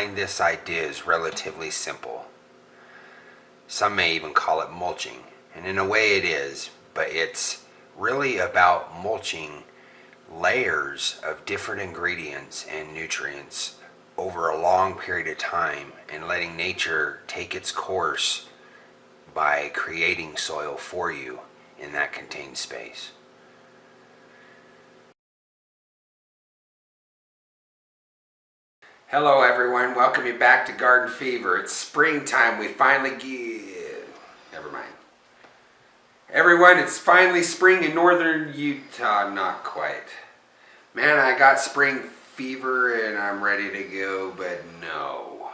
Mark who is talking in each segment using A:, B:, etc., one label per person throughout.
A: behind this idea is relatively simple. Some may even call it mulching, and in a way it is, but it's really about mulching layers of different ingredients and nutrients over a long period of time and letting nature take its course by creating soil for you in that contained space. Hello everyone, welcome you back to Garden Fever. It's springtime, we finally never mind. Everyone, it's finally spring in northern Utah. Not quite. Man, I got spring fever and I'm ready to go, but no.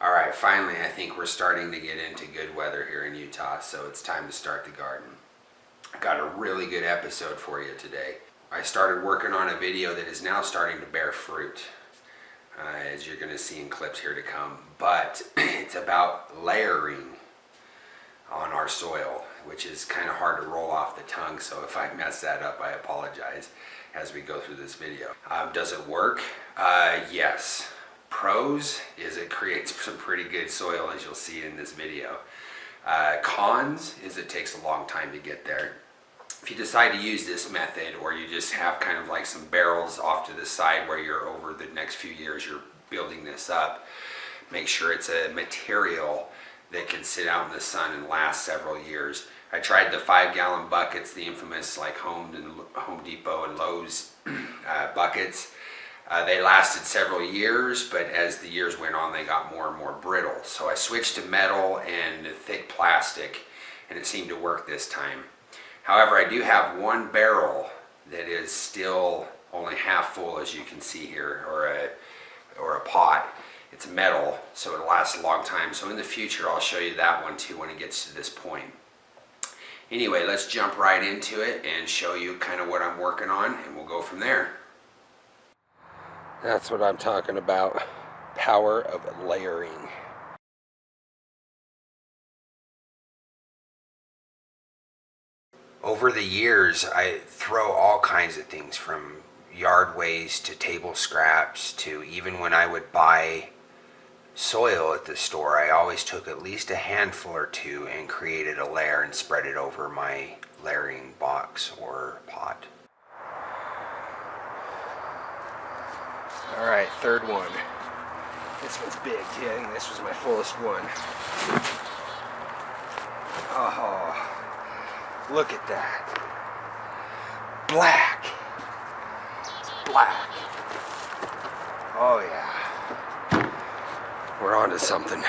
A: Alright, finally I think we're starting to get into good weather here in Utah, so it's time to start the garden. I got a really good episode for you today. I started working on a video that is now starting to bear fruit, as you're going to see in clips here to come, but it's about layering on our soil, which is kind of hard to roll off the tongue, so if I mess that up, I apologize as we go through this video. Does it work? Yes. Pros is it creates some pretty good soil, as you'll see in this video. Cons is it takes a long time to get there. If you decide to use this method, or you just have kind of like some barrels off to the side where you're over the next few years you're building this up, make sure it's a material that can sit out in the sun and last several years. I tried the 5-gallon buckets, the infamous like Home Depot and Lowe's buckets. They lasted several years, but as the years went on they got more and more brittle. So I switched to metal and thick plastic, and it seemed to work this time. However, I do have one barrel that is still only half full, as you can see here, or a pot. It's metal, so it'll last a long time. So in the future, I'll show you that one too when it gets to this point. Anyway, let's jump right into it and show you kind of what I'm working on, and we'll go from there. That's what I'm talking about. Power of layering. Over the years, I throw all kinds of things, from yard waste to table scraps to even when I would buy soil at the store, I always took at least a handful or two and created a layer and spread it over my layering box or pot. Alright, third one. This one's big too. I think this was my fullest one. Oh, look at that. Black. It's black. Oh yeah. We're on to something.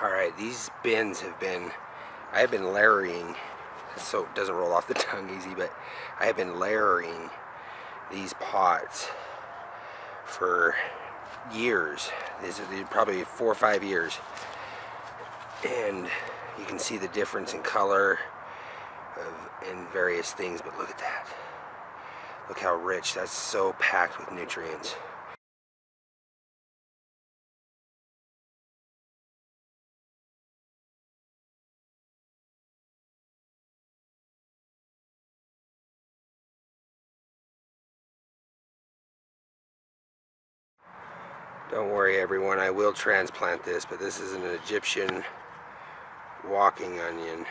A: Alright, these bins I have been layering, so it doesn't roll off the tongue easy, but I have been layering these pots for years. These are probably 4 or 5 years. And you can see the difference in color in various things, but look at that. Look how rich. That's so packed with nutrients. Don't worry everyone, I will transplant this, but this is an Egyptian walking onion,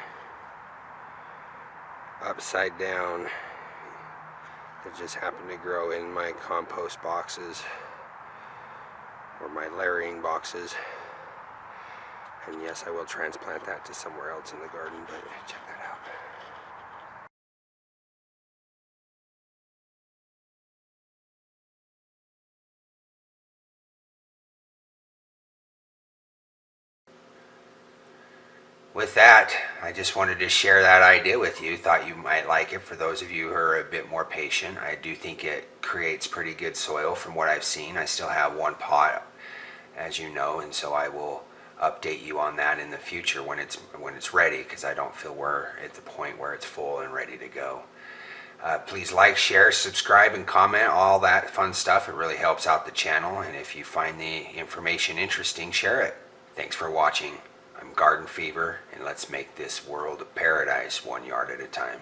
A: upside down, that just happened to grow in my compost boxes, or my layering boxes. And yes, I will transplant that to somewhere else in the garden, but check that out. With that, I just wanted to share that idea with you. Thought you might like it. For those of you who are a bit more patient, I do think it creates pretty good soil from what I've seen. I still have one pot, as you know, and so I will update you on that in the future when it's ready, because I don't feel we're at the point where it's full and ready to go. Please like, share, subscribe, and comment, all that fun stuff. It really helps out the channel, and if you find the information interesting, share it. Thanks for watching. I'm Garden Fever, and let's make this world a paradise 1 yard at a time.